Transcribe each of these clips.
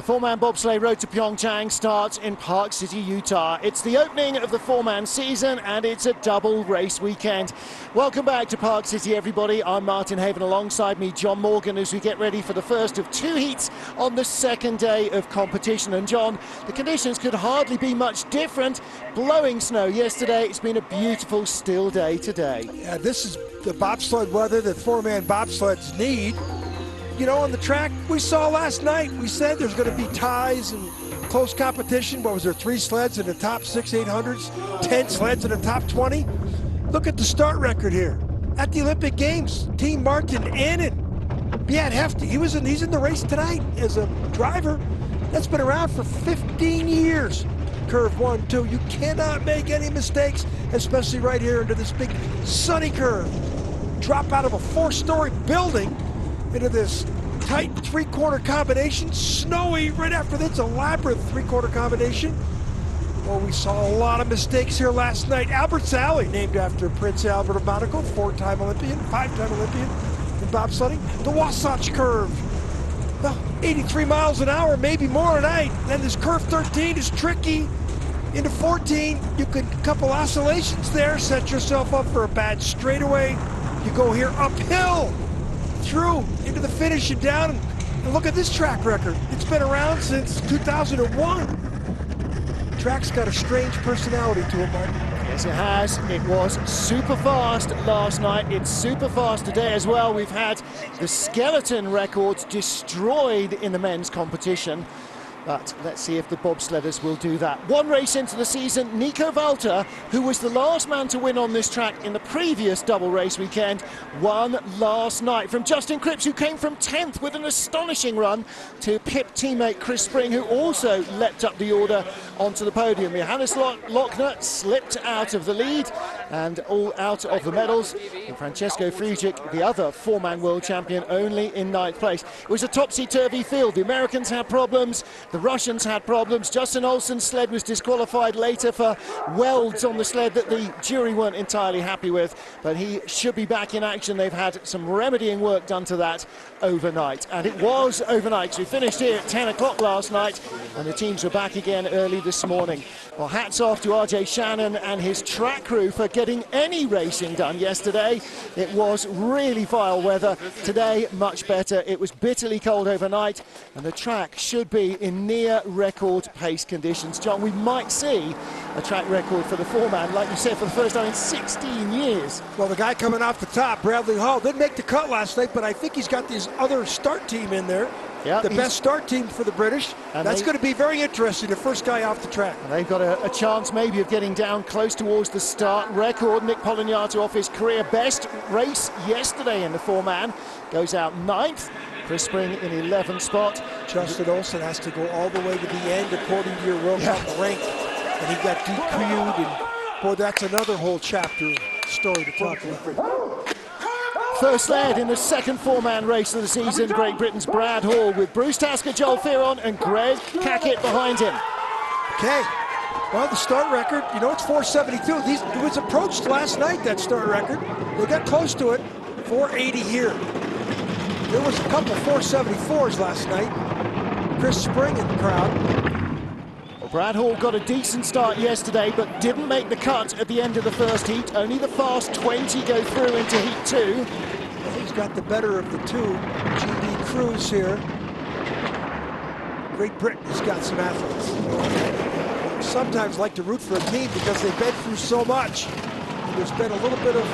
Four-man bobsleigh road to Pyeongchang starts in Park City, Utah. It's the opening of the four-man season and it's a double race weekend. Welcome back to Park City, everybody. I'm Martin Haven, alongside me John Morgan, as we get ready for the first of two heats on the second day of competition. And John, the conditions could hardly be much different. Blowing snow yesterday. It's been a beautiful still day today. Yeah, this is the bobsled weather that four-man bobsleds need. You know, on the track we saw last night, we said there's going to be ties and close competition. What was there, 3 sleds in the top 6 800s, 10 sleds in the top 20? Look at the start record here. At the Olympic Games, Team Martin Annan, Beat Hefty, he's in the race tonight as a driver. That's been around for 15 years. Curve 1, 2, you cannot make any mistakes, especially right here into this big sunny curve. Drop out of a 4-story building into this tight 3-quarter combination, snowy right after this elaborate 3-quarter combination. Well, we saw a lot of mistakes here last night. Albert's Alley, named after Prince Albert of Monaco, 4-time Olympian, 5-time Olympian in bobsledding. The Wasatch Curve, well, 83 miles an hour, maybe more tonight. Then this curve 13 is tricky. Into 14, you could, a couple oscillations there, set yourself up for a bad straightaway. You go here uphill, through into the finish and down, and look at this track record. It's been around since 2001. Track's got a strange personality to it, Martin. Yes, it has. It was super fast last night. It's super fast today as well. We've had the skeleton records destroyed in the men's competition. But let's see if the bobsledders will do that. One race into the season, Nico Walter, who was the last man to win on this track in the previous double race weekend, won last night from Justin Cripps, who came from 10th with an astonishing run, to Pip teammate Chris Spring, who also leapt up the order onto the podium. Johannes Lochner slipped out of the lead and all out of the medals. And Francesco Friedrich, the other four-man world champion, only in 9th place. It was a topsy-turvy field. The Americans had problems. The Russians had problems. Justin Olsen's sled was disqualified later for welds on the sled that the jury weren't entirely happy with, but he should be back in action. They've had some remedying work done to that overnight, and it was overnight. So we finished here at 10 o'clock last night, and the teams were back again early this morning. Well, hats off to RJ Shannon and his track crew for getting any racing done yesterday. It was really vile weather. Today, much better. It was bitterly cold overnight, and the track should be in near record pace conditions. John, we might see a track record for the four-man, like you said, for the first time in 16 years. Well, the guy coming off the top, Bradley Hall, didn't make the cut last night, but I think he's got this other start team in there. Yeah, the best start team for the British. And that's going to be very interesting, the first guy off the track. And they've got a chance maybe of getting down close towards the start record. Nick Polinato off his career best race yesterday in the four-man, goes out 9th. Chris Spring in 11th spot. Justin Olsen has to go all the way to the end according to your World Cup rank. And he got DQ'd, and boy, that's another whole chapter story to talk about. First sled in the second four-man race of the season, Great Britain's Brad Hall, with Bruce Tasker, Joel Fearon and Greg Cackett behind him. Okay, well, the start record, you know, it's 472. It was approached last night, that start record. They got close to it, 480 here. There was a couple 474s last night. Chris Spring in the crowd. Well, Brad Hall got a decent start yesterday, but didn't make the cut at the end of the first heat. Only the fast 20 go through into heat 2. He's got the better of the two. GB Cruz here. Great Britain's got some athletes. Sometimes like to root for a team because they've been through so much. There's been a little bit of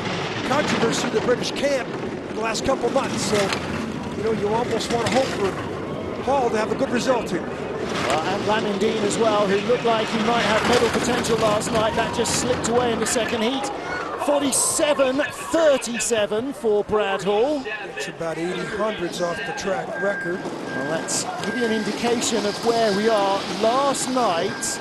controversy in the British camp in the last couple months, so you know, you almost want to hope for Hall to have a good result here. And Lannon Dean as well, who looked like he might have medal potential last night. That just slipped away in the second heat. 47.37 for Brad Hall. It's about 80 hundredths off the track record. Well, let's give you an indication of where we are. Last night,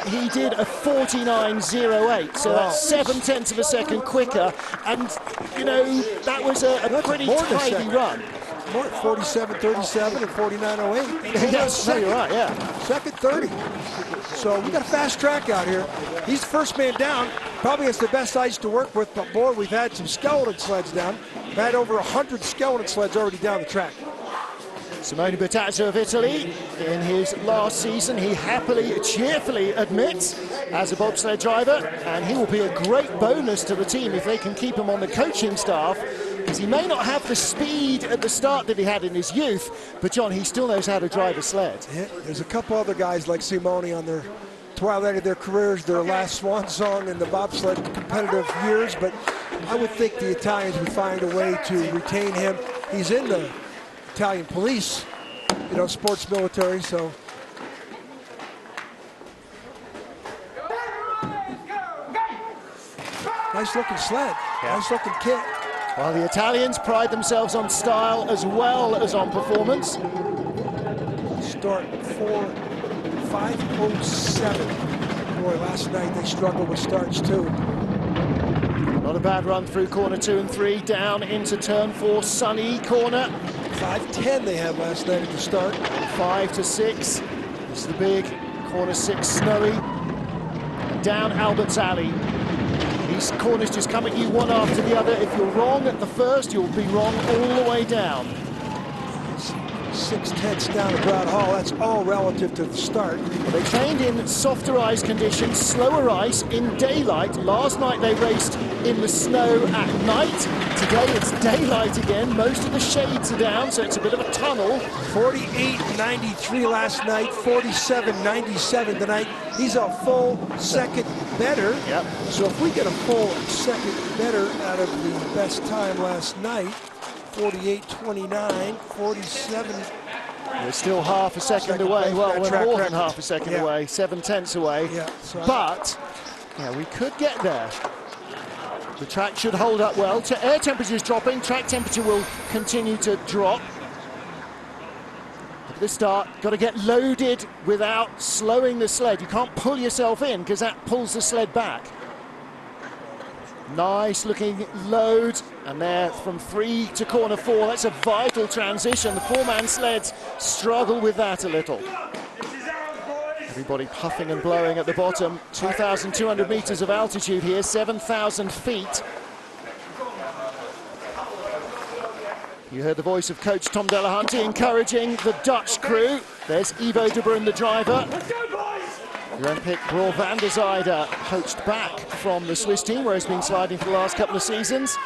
he did a 49.08, so that's 7/10 of a second quicker. And, you know, that was a pretty tidy run. More 47.37 and 49.08. Yes, no, you're right, yeah. Second 30. So we got a fast track out here. He's the first man down. Probably has the best ice to work with, but boy, we've had some skeleton sleds down. We've had over 100 skeleton sleds already down the track. Simone Bertazzo of Italy, in his last season, he happily, cheerfully admits as a bobsled driver, and he will be a great bonus to the team if they can keep him on the coaching staff, because he may not have the speed at the start that he had in his youth, but John, he still knows how to drive a sled. Yeah, there's a couple other guys like Simone on their twilight of their careers, their last swan song in the bobsled competitive years, but I would think the Italians would find a way to retain him. He's in the Italian police, you know, sports military, so. Nice looking sled, nice looking kit. Well, the Italians pride themselves on style as well as on performance. Start 4:5:07. Boy, last night they struggled with starts too. Not a bad run through corner 2 and 3, down into turn 4, sunny corner. 5:10 they had last night at the start. 5 to 6. This is the big corner 6, snowy. And down Albert's Alley. These corners just come at you one after the other. If you're wrong at the first, you'll be wrong all the way down. 6/10 down at Brad Hall. That's all relative to the start. Well, they trained in softer ice conditions, slower ice in daylight. Last night they raced in the snow at night. Today it's daylight again. Most of the shades are down, so it's a bit of a tunnel. 48.93 last night, 47.97 tonight. He's a full second better. Yep. So if we get a full second better out of the best time last night, 48.29, 47. We're still half a second away. Well, we're more than half a second away, 7/10 away. Yeah, so but yeah, we could get there. The track should hold up well. Air temperature is dropping. Track temperature will continue to drop. At the start, got to get loaded without slowing the sled. You can't pull yourself in because that pulls the sled back. Nice looking load, and there from 3 to corner 4. That's a vital transition. The 4-man sleds struggle with that a little. Everybody puffing and blowing at the bottom. 2,200 meters of altitude here, 7,000 feet. You heard the voice of coach Tom Delahunty encouraging the Dutch crew. There's Ivo de Bruin, the driver. Olympic Roel van der Zijde poached back from the Swiss team, where he's been sliding for the last couple of seasons.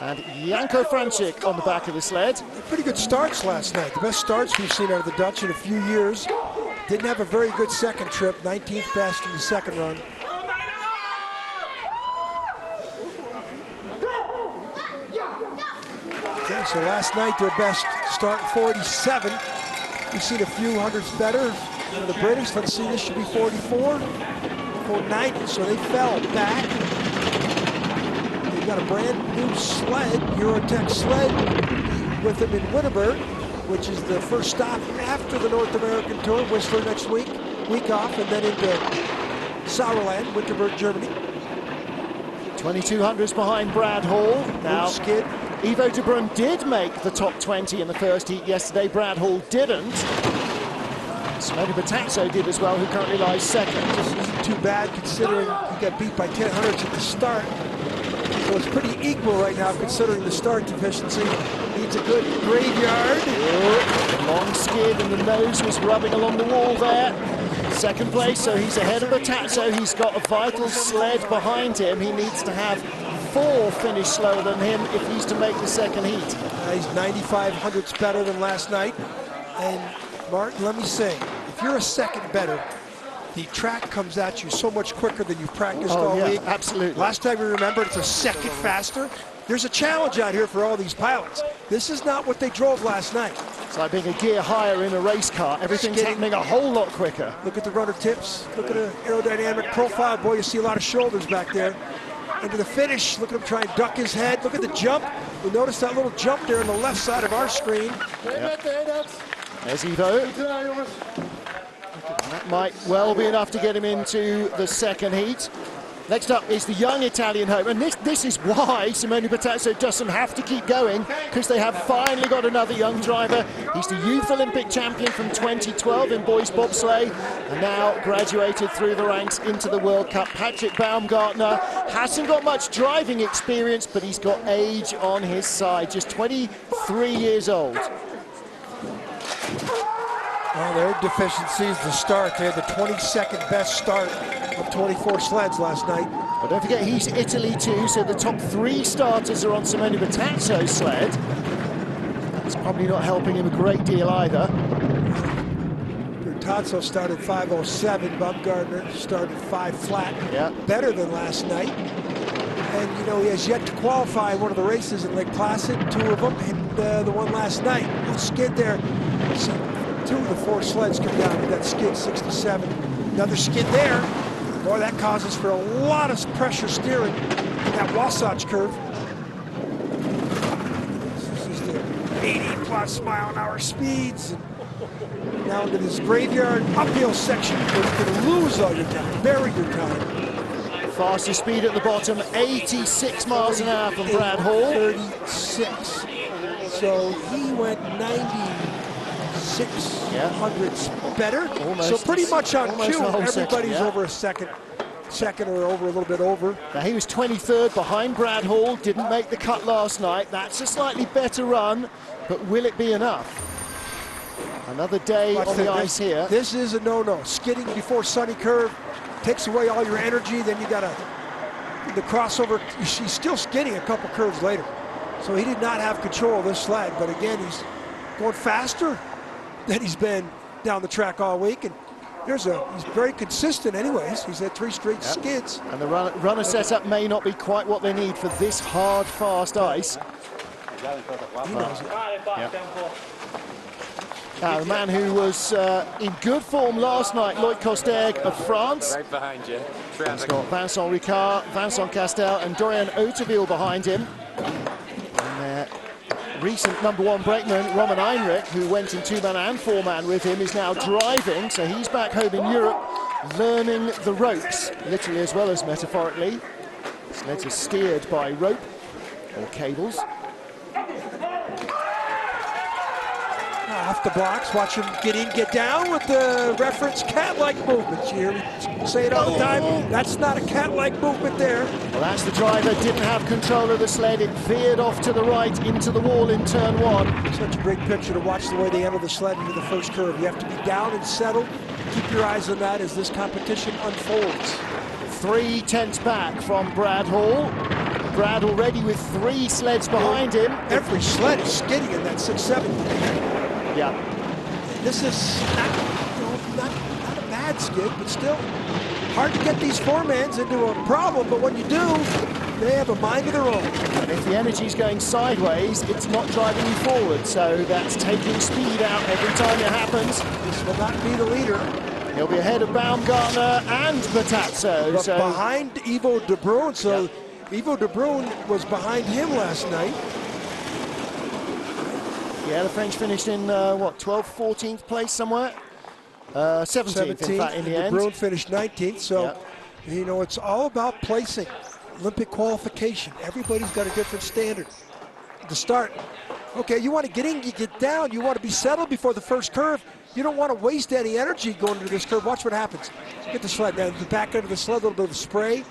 And Janko Franchik on the back of the sled. Pretty good starts last night. The best starts we've seen out of the Dutch in a few years. Didn't have a very good second trip, 19th best in the second run. Okay, so last night their best start 47. We've seen a few hundreds better. For the British, let's see, this should be 44, 490, so they fell back. They've got a brand new sled, Eurotech sled, with them in Wittenberg, which is the first stop after the North American Tour, Whistler next week off, and then into Sauerland, Wittenberg, Germany. 2200s behind Brad Hall. Now, skid. Ivo de Bruin did make the top 20 in the first heat yesterday. Brad Hall didn't. Simone Bertazzo did as well, who currently lies second. This isn't too bad considering he got beat by 10 hundredths at the start. So it's pretty equal right now considering the start deficiency. Needs a good graveyard. Long skid and the nose was rubbing along the wall there. Second place, so he's ahead of Bertazzo. He's got a vital sled behind him. He needs to have 4 finish slower than him if he's to make the second heat. He's 95 hundredths better than last night. And Martin, let me say, if you're a second better, the track comes at you so much quicker than you've practiced all week. Absolutely. Last time we remembered, it's a second faster. There's a challenge out here for all these pilots. This is not what they drove last night. It's like being a gear higher in a race car. Everything's happening a whole lot quicker. Look at the runner tips. Look at the aerodynamic profile. Boy, you see a lot of shoulders back there. Into the finish. Look at him try and duck his head. Look at the jump. We noticed that little jump there on the left side of our screen. Yep. There's Ivo. That might well be enough to get him into the second heat. Next up is the young Italian hope, and this is why Simone Bertazzo doesn't have to keep going, because they have finally got another young driver. He's the youth Olympic champion from 2012 in boys bobsleigh, and now graduated through the ranks into the World Cup. Patrick Baumgartner hasn't got much driving experience, but he's got age on his side, just 23 years old. Well, their deficiency is the start. They had the 22nd best start of 24 sleds last night. But don't forget, he's Italy too, so the top 3 starters are on Simone Battazzo's sled. That's probably not helping him a great deal either. Bertazzo started 5:07. Baumgartner started 5 flat. Yeah. Better than last night. And, you know, he has yet to qualify one of the races in Lake Placid, 2 of them, and the one last night. A skid there. See, 2 of the 4 sleds come down with that skid, 67. Another skid there. Boy, that causes for a lot of pressure steering in that Wasatch curve. This is the 80+ mile-an-hour speeds. And now into this graveyard uphill section where you can lose all your time, bury your time. Fastest speed at the bottom, 86 miles an hour from Brad Hall. 36. So he went 96 hundredths better. Almost, so pretty much on cue. second, Everybody's over a second or over a little bit over. Now he was 23rd behind Brad Hall, didn't make the cut last night. That's a slightly better run, but will it be enough? Another day on the ice here. This is a no-no. Skidding before sunny curve takes away all your energy. Then you got the crossover. He's still skidding a couple curves later. So he did not have control of this sled. But again, he's going faster than he's been down the track all week. And he's very consistent anyways. He's had 3 straight skids. And the runner setup may not be quite what they need for this hard, fast ice. He knows it. Now, the man who was in good form last night, Loïc Costerg of France. Right behind you. He's got Vincent Ricard, Vincent Castel, and Dorian Hauteville behind him. And their recent #1 brakeman, Roman Heinrich, who went in 2-man and 4-man with him, is now driving. So he's back home in Europe, learning the ropes, literally as well as metaphorically. Sleds are steered by rope or cables. Off the blocks, watch him get in, get down with the reference cat-like movements. You hear me say it all the time. That's not a cat-like movement there. Well, that's the driver, didn't have control of the sled. It veered off to the right into the wall in turn 1. Such a great picture to watch the way they enter the sled into the first curve. You have to be down and settled. Keep your eyes on that as this competition unfolds. 3 tenths back from Brad Hall. Brad already with 3 sleds behind him. Every sled is skidding in that 6-7. Yeah. This is not a bad skid, but still hard to get these 4-mans into a problem. But when you do, they have a mind of their own. And if the energy's going sideways, it's not driving you forward. So that's taking speed out every time it happens. This will not be the leader. He'll be ahead of Baumgartner and Battazzo. But behind Ivo de Bruin. So Ivo de Bruin was behind him last night. Yeah, the French finished in, what, 12th, 14th place somewhere? 17th, in fact, in the end. De Bruin finished 19th, so, you know, it's all about placing. Olympic qualification. Everybody's got a different standard. To start, okay, you want to get in, you get down, you want to be settled before the first curve. You don't want to waste any energy going into this curve. Watch what happens. Get the sled down, the back end of the sled, a little bit of spray.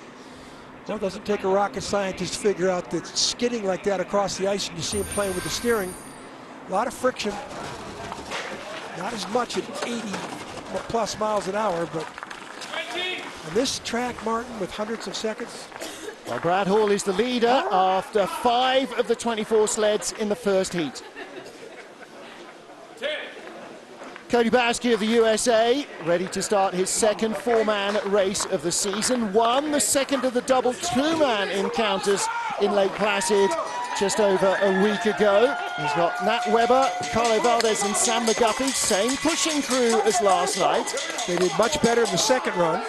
Well, it doesn't take a rocket scientist to figure out that skidding like that across the ice, and you see him playing with the steering. A lot of friction, not as much at 80+ miles an hour, but on this track, Martin, with hundreds of seconds. Well, Brad Hall is the leader after 5 of the 24 sleds in the first heat. Cody Baski of the USA, ready to start his second 4-man race of the season. Won the second of the double 2-man encounters in Lake Placid just over a week ago. He's got Nat Weber, Carlo Valdez and Sam McGuffey, same pushing crew as last night. They did much better in the second run.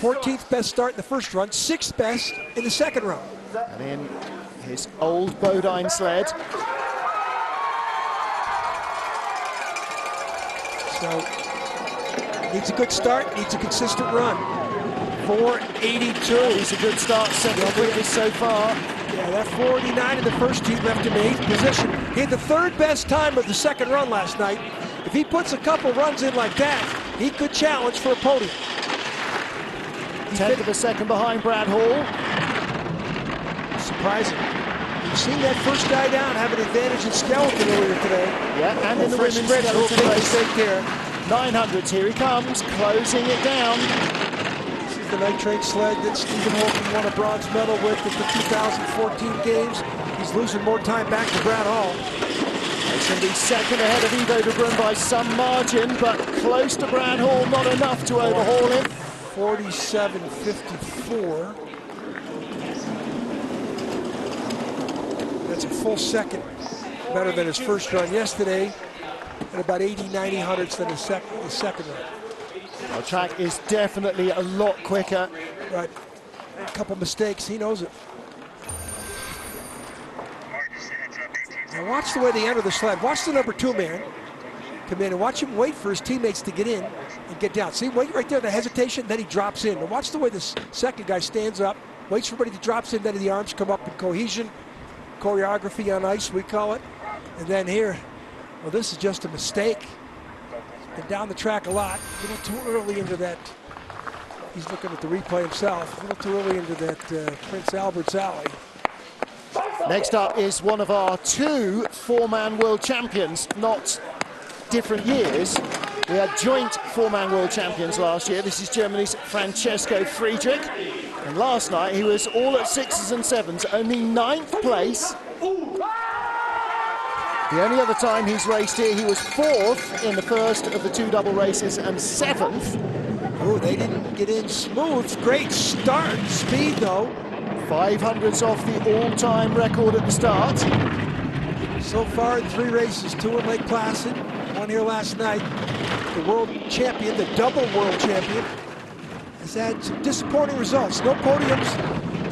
14th best start in the first run, 6th best in the second run. And in his old Bodine sled. So, needs a good start, needs a consistent run. 4:82. He's a good start, second quickest so far. Yeah, that 4:89 in the first heat left him in 8th position. He had the 3rd best time of the second run last night. If he puts a couple runs in like that, he could challenge for a podium. 10th of a second behind Brad Hall. Surprising. Seen that first guy down have an advantage in skeleton earlier today. Yeah, and in the women's skeleton race. 900s, here he comes, closing it down. This is the night train sled that Stephen Holton won a bronze medal with at the 2014 games. He's losing more time back to Brad Hall. He's going to be second ahead of Ivo de Bruyne by some margin, but close to Brad Hall, not enough to overhaul him. 47.54. That's a full second better than his first run yesterday, and about 80, 90 hundredths than his second run. The track is definitely a lot quicker. Right, a couple mistakes, he knows it. Now watch the way they enter the sled. Watch the number 2 man come in and watch him wait for his teammates to get in and get down. See, wait right there, the hesitation, then he drops in. And watch the way this second guy stands up, waits for everybody to drops in, then the arms come up in cohesion, choreography on ice, we call it. And then here, well, this is just a mistake. Been down the track a lot, a little too early into that. He's looking at the replay himself, a little too early into that Prince Albert's Alley. Next up is one of our 2 4-man world champions, not different years. We had joint 4-man world champions last year. This is Germany's Francesco Friedrich. And last night he was all at 6s and 7s, only 9th place. The only other time he's raced here, he was 4th in the first of the 2 double races and 7th. Oh, they didn't get in smooth. Great start, speed though. 500s off the all-time record at the start. So far in 3 races, 2 in Lake Placid, 1 here last night. The world champion, the double world champion, has had some disappointing results. No podiums.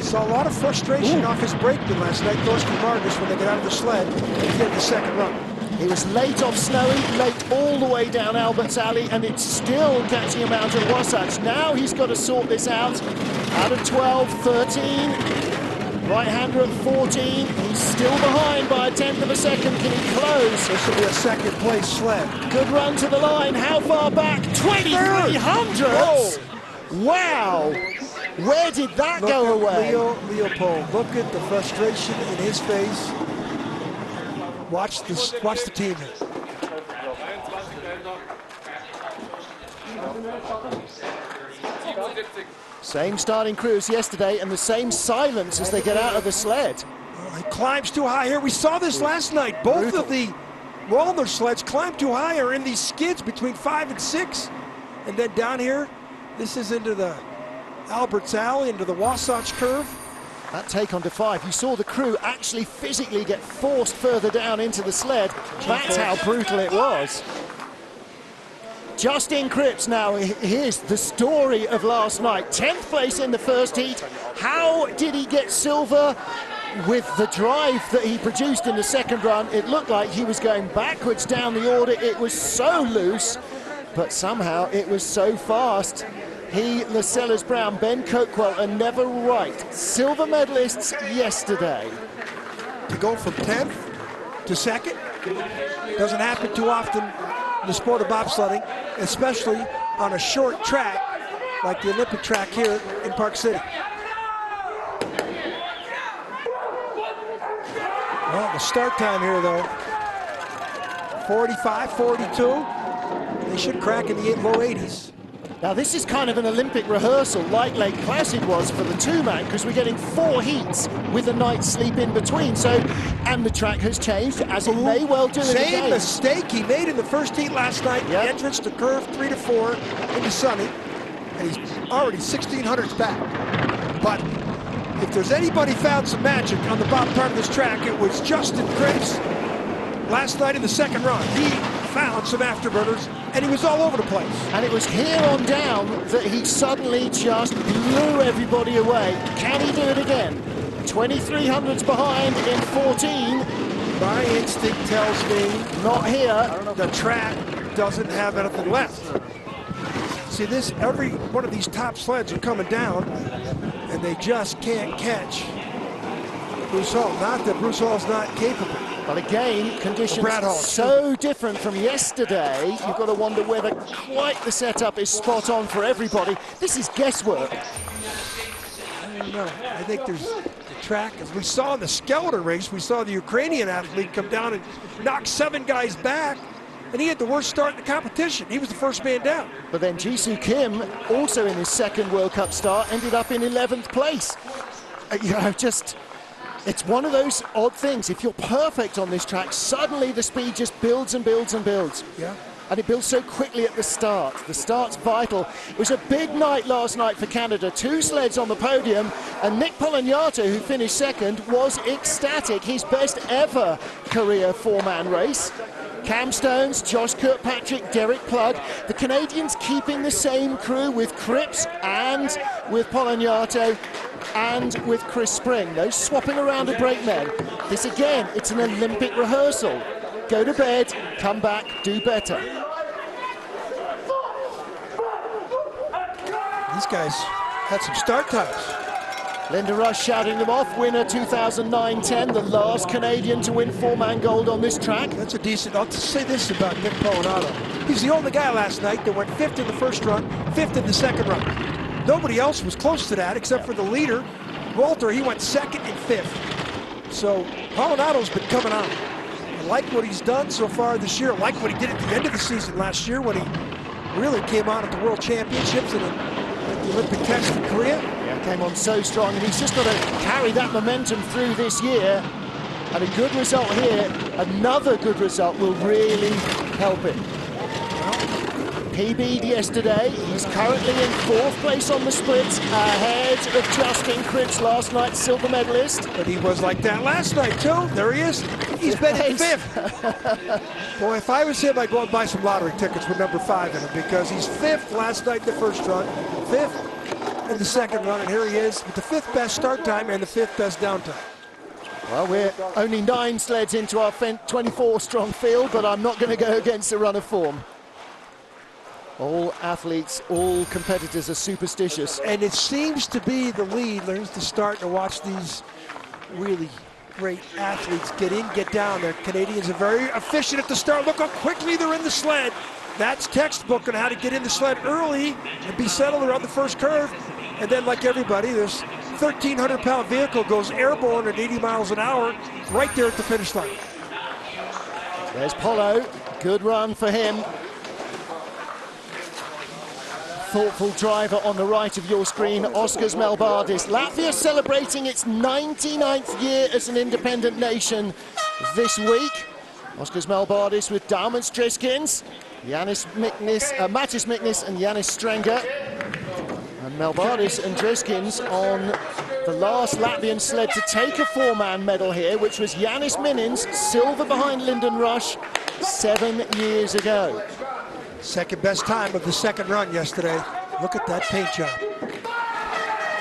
Saw a lot of frustration off his brakeman last night, Thorsten Margus, when they got out of the sled and did the second run. He was late off Snowy, late all the way down Albert's Alley, and it's still catching him out at Wasatch. Now he's got to sort this out. Out of 12, 13. Right-hander at 14. He's still behind by 1/10 of a second. Can he close? This will be a second place sled. Good run to the line. How far back? 2,300! Wow! Where did that go away? Leo Leopold. Look at the frustration in his face. Watch the team. Same starting crew as yesterday and the same silence as they get out of the sled. He climbs too high here. We saw this last night. Both of the Wallner sleds climb too high or in these skids between 5 and 6. And then down here, this is into the Albert's Alley, into the Wasatch curve. That take on to 5, you saw the crew actually physically get forced further down into the sled. That's how brutal it was. Justin Cripps now, here's the story of last night. 10th place in the first heat. How did he get silver? With the drive that he produced in the second run, it looked like he was going backwards down the order. It was so loose, but somehow it was so fast. He, Lascelles Brown, Ben Coakwell, and Never Wright, silver medalists yesterday. To go from 10th to 2nd doesn't happen too often in the sport of bobsledding, especially on a short track like the Olympic track here in Park City. Well, the start time here though, 45, 42. They should crack in the low 80s. Now this is kind of an Olympic rehearsal like Lake Placid was for the 2-man, because we're getting 4 heats with a night's sleep in between. So, and the track has changed, as it may well do in the Same mistake he made in the first heat last night. Yep. The entrance to curve 3 to 4 into Sunny, and he's already 1,600s back. But if there's anybody found some magic on the bottom part of this track, it was Justin Cripps last night in the second run. He found some afterburners, and he was all over the place. And it was here on down that he suddenly just blew everybody away. Can he do it again? 2,300s behind in 14. My instinct tells me not here. The track doesn't have anything left. See this, every one of these top sleds are coming down, and they just can't catch Bruce Hall. Not that Bruce Hall's not capable. But again, conditions so different from yesterday, you've got to wonder whether quite the setup is spot on for everybody. This is guesswork. I don't know. I think there's the track, as we saw in the skeleton race, we saw the Ukrainian athlete come down and knock 7 guys back, and he had the worst start in the competition. He was the first man down. But then Jisoo Kim, also in his second World Cup start, ended up in 11th place. You know, just, it's one of those odd things. If you're perfect on this track, suddenly the speed just builds and builds and builds. Yeah. And it builds so quickly at the start. The start's vital. It was a big night last night for Canada. 2 sleds on the podium, and Nick Polonyato, who finished second, was ecstatic. His best ever career 4-man race. Cam Stones, Josh Kirkpatrick, Derek Plug. The Canadians keeping the same crew with Cripps and with Polonyato and with Chris Spring. Those swapping around to brakemen. This again, it's an Olympic rehearsal. Go to bed, come back, do better. These guys had some start times. Linda Rush shouting them off. Winner 2009-10, the last Canadian to win 4-man gold on this track. That's a decent, I'll just say this about Nick Polonyato. He's the only guy last night that went 5th in the first run, 5th in the second run. Nobody else was close to that except for the leader, Walter. He went 2nd and 5th. So Polonyato's been coming on. I like what he's done so far this year. I like what he did at the end of the season last year when he really came on at the World Championships and at the Olympic test in Korea. Yeah, came on so strong, and he's just got to carry that momentum through this year. And a good result here, another good result will really help him. PB'd yesterday. He's currently in 4th place on the splits, ahead of Justin Cripps, last night's silver medalist. But he was like that last night too. There he is. He's been in 5th. Boy, if I was him, I'd go and buy some lottery tickets with number 5 in him, because he's 5th last night in the first run, 5th in the second run, and here he is with the 5th best start time and the 5th best down time. Well, we're only 9 sleds into our 24-strong field, but I'm not going to go against the run of form. All athletes, all competitors are superstitious. And it seems to be the lead. There's the start to watch these really great athletes get in, get down. The Canadians are very efficient at the start. Look how quickly they're in the sled. That's textbook on how to get in the sled early and be settled around the first curve. And then, like everybody, this 1,300-pound vehicle goes airborne at 80 miles an hour right there at the finish line. There's Polo. Good run for him. Thoughtful driver on the right of your screen, Oskars Melbardis. Latvia celebrating its 99th year as an independent nation this week. Oskars Melbardis with Daumann Driskins, Matis Miknis and Yanis Strenger. And Melbardis and Driskins on the last Latvian sled to take a 4-man medal here, which was Yanis Minins, silver behind Lyndon Rush 7 years ago. Second best time of the second run yesterday. Look at that paint job.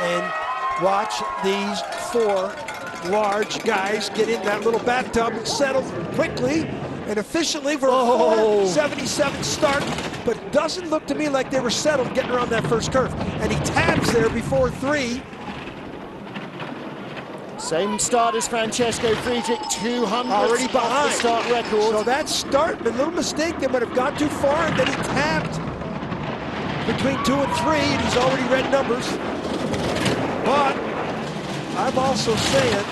And watch these 4 large guys get in that little bathtub and settle quickly and efficiently for a 77 start, but it doesn't look to me like they were settled getting around that first curve. And he tabs there before 3. Same start as Francesco Friedrich, 200 already behind the start record. So that start, a little mistake, they might have gone too far, and then he tapped between 2 and 3, and he's already read numbers. But I'm also saying,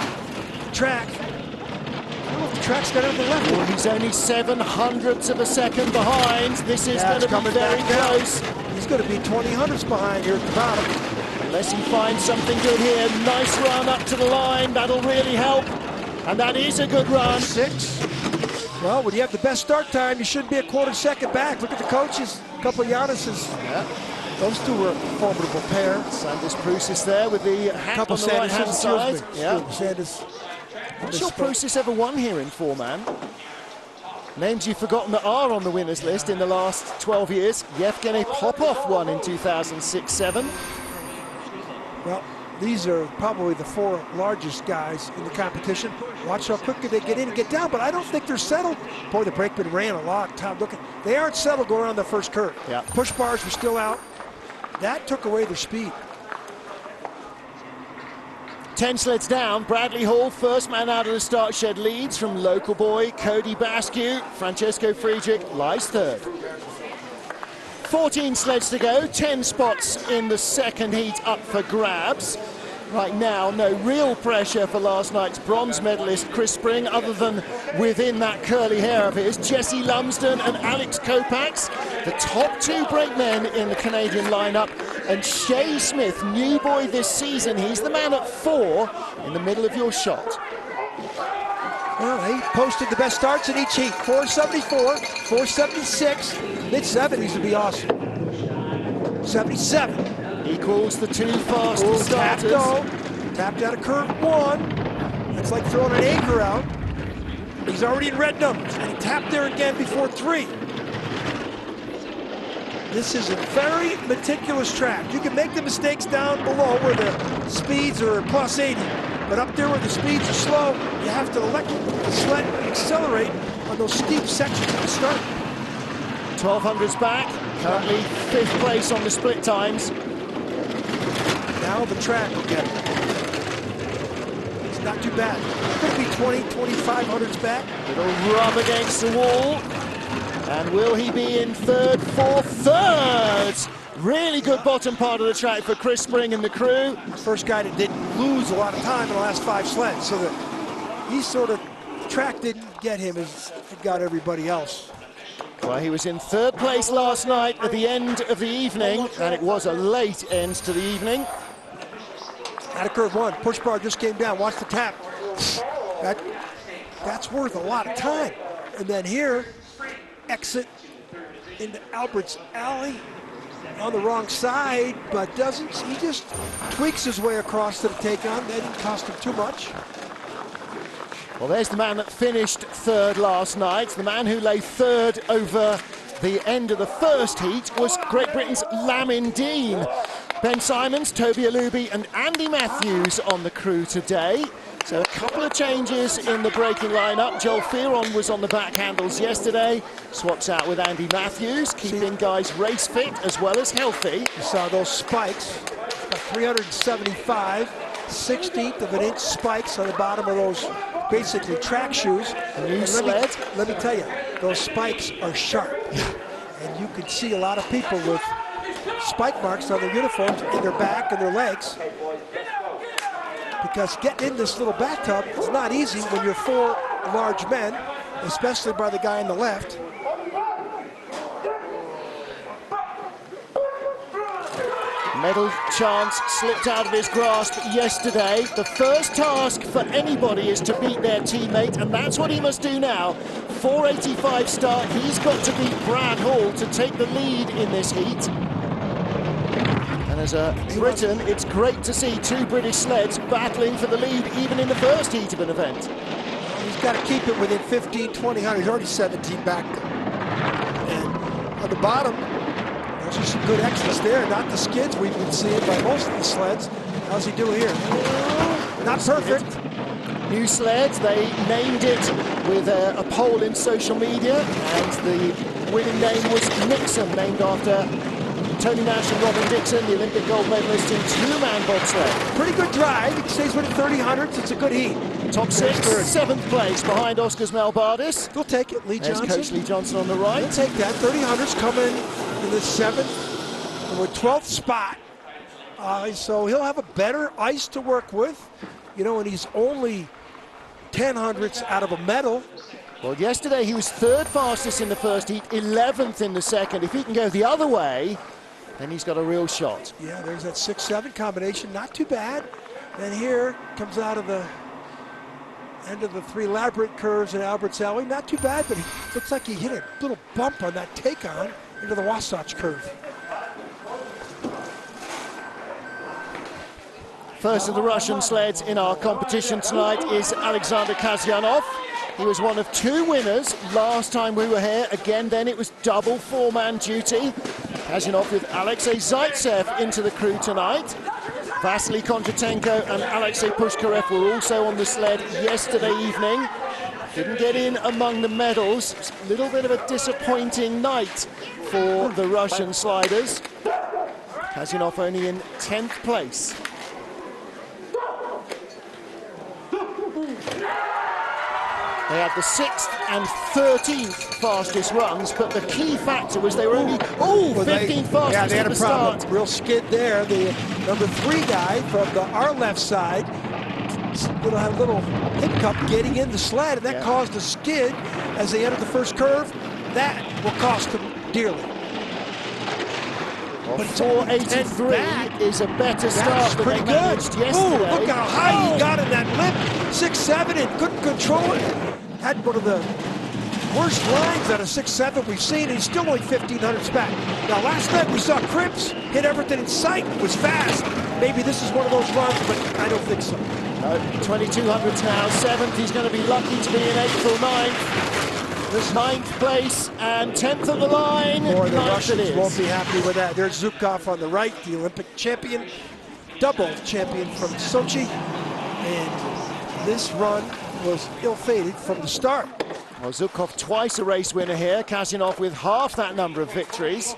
track, I don't know if the track's got it on the left. Well, he's only 700ths of a second behind. This is going to be very close. He's going to be 20 hundredths behind here at the bottom. Unless he finds something good here. Nice run up to the line. That'll really help. And that is a good run. 6. Well, when you have the best start time, you shouldn't be a quarter second back. Look at the coaches. A couple of Giannis's. Yeah. Those 2 were a formidable pair. Sanders Prusis there with the hat on the right-hand side. Yeah. Sanders. I'm sure Prusis ever won here in 4-man. Names you've forgotten that are on the winners list in the last 12 years. Yevgeny Popov won in 2006-07. Well, these are probably the 4 largest guys in the competition. Watch how quickly they get in and get down, but I don't think they're settled. Boy, the brakeman ran a lot. Tom, look, they aren't settled going around the first curve. Yeah. Push bars were still out. That took away their speed. 10 sleds down, Bradley Hall, first man out of the start shed, leads from local boy Cody Basque. Francesco Friedrich lies 3rd. 14 sleds to go, 10 spots in the second heat up for grabs. Right now, no real pressure for last night's bronze medalist Chris Spring, other than within that curly hair of his. Jesse Lumsden and Alex Kopax, the top two brakemen in the Canadian lineup. And Shea Smith, new boy this season, he's the man at 4 in the middle of your shot. Well, he posted the best starts in each heat. 474, 476, mid-70s would be awesome. 77. Equals the two fastest starters. Tapped out of curve 1. That's like throwing an anchor out. He's already in red numbers, and he tapped there again before 3. This is a very meticulous track. You can make the mistakes down below where the speeds are plus 80, but up there where the speeds are slow, you have to let the sled accelerate on those steep sections at the start. 1200's back, currently 5th place on the split times. Now the track will get it. It's not too bad. Could be 2500's back. It'll rub against the wall. And will he be in 3rd, 4th, 3rd? Really good bottom part of the track for Chris Spring and the crew. First guy that didn't lose a lot of time in the last 5 sleds, so that he sort of, the track didn't get him as it got everybody else. Well, he was in 3rd place last night at the end of the evening, and it was a late end to the evening. Out of curve 1, push bar just came down, watch the tap. That's worth a lot of time. And then here, exit into Albert's Alley on the wrong side, but doesn't, he just tweaks his way across to the take-on. That didn't cost him too much. Well, there's the man that finished 3rd last night. The man who lay 3rd over the end of the first heat was Great Britain's Lamin Dean. Ben Simons, Toby Alubi and Andy Matthews on the crew today. So a couple of changes in the braking lineup. Joel Fearon was on the back handles yesterday. Swaps out with Andy Matthews, keeping guys race fit as well as healthy. You saw those spikes, about 375, 1/16 of an inch spikes on the bottom of those basically track shoes. A new sled. Let me tell you, those spikes are sharp. And you can see a lot of people with spike marks on their uniforms in their back and their legs. Because getting in this little bathtub is not easy when you're 4 large men, especially by the guy on the left. Medal chance slipped out of his grasp yesterday. The first task for anybody is to beat their teammate, and that's what he must do now. 485 start, he's got to beat Brad Hall to take the lead in this heat. And as a Briton, it's great to see 2 British sleds battling for the lead even in the first heat of an event. He's got to keep it within 15, 20, he's already 17 back. And on the bottom, those are some good exits there, not the skids we've been seeing by most of the sleds. How's he doing here? Not perfect. New sleds, they named it with a poll in social media, and the winning name was Nixon, named after Tony Nash and Robin Dixon, the Olympic gold medalist in 2-man bobsleigh. Pretty good drive. He stays with 30-hundreds. It's a good heat. Top 6, 7th place behind Oscar's Melbardis. We'll take it. Lee Johnson. There's Coach Lee Johnson on the right. We'll take that. 30-hundreds coming in the 7th or 12th spot. So he'll have a better ice to work with. You know, and he's only 10-hundredths out of a medal. Well, yesterday he was 3rd fastest in the first heat, 11th in the second. If he can go the other way, then he's got a real shot. Yeah, there's that 6-7 combination, not too bad. And here comes out of the end of the 3 elaborate curves in Albert's Alley. Not too bad, but he looks like he hit a little bump on that take-on into the Wasatch curve. First of the Russian sleds in our competition tonight is Alexander Kasyanov. He was one of 2 winners last time we were here. Again, then it was double 4-man duty. Kasyanov with Alexei Zaitsev into the crew tonight. Vasily Kondratenko and Alexei Pushkarev were also on the sled yesterday evening. Didn't get in among the medals. It's a little bit of a disappointing night for the Russian sliders. Kasyanov only in 10th place. They had the 6th and 13th fastest runs, but the key factor was they were only 15th fastest yeah, they had at the a problem. start. Real skid there. The number 3 guy from our left side had a little hiccup getting in the sled, and that caused a skid as they entered the first curve. That will cost them dearly. Well, 483 is a better start than pretty they good. managed yesterday. Look how high he got in that lip. 6'7" and couldn't control it. Had one of the worst lines out of 6'7" we've seen, and he's still only 1,500s back. Now, last night we saw Cripps hit everything in sight, was fast. Maybe this is one of those runs, but I don't think so. No, 2,200s now, 7th. He's going to be lucky to be in 8th or 9th. This 9th place and 10th of the line. Boy, the Russians won't be happy with that. There's Zhukov on the right, the Olympic champion, double champion from Sochi. And this run was ill-fated from the start. Well, Zhukov twice a race winner here, Kasyanov with half that number of victories.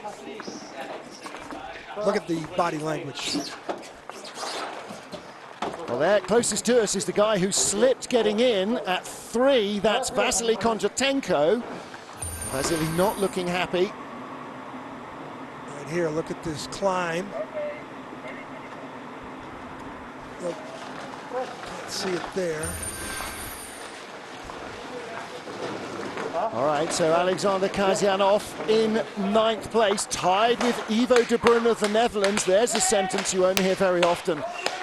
Look at the body language. Well, there, closest to us is the guy who slipped getting in at 3. That's Vasily Kondratenko. Vasily not looking happy. Right here, look at this climb. Look, can't see it there. All right, so Alexander Kasyanov in 9th place, tied with Ivo de Bruyne of the Netherlands. There's a sentence you won't hear very often.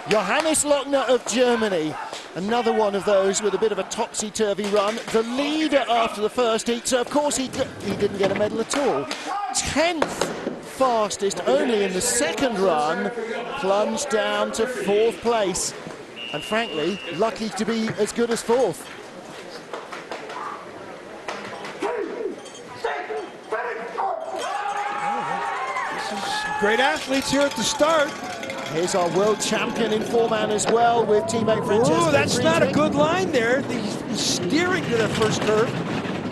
Johannes Lochner of Germany, another one of those with a bit of a topsy-turvy run. The leader after the first heat, so of course he didn't get a medal at all. 10th fastest only in the second run, plunged down to 4th place. And frankly, lucky to be as good as 4th. Great athletes here at the start. Here's our world champion in 4-man as well with teammate Francesco. Oh, that's not a good line there. He's steering to that first curve.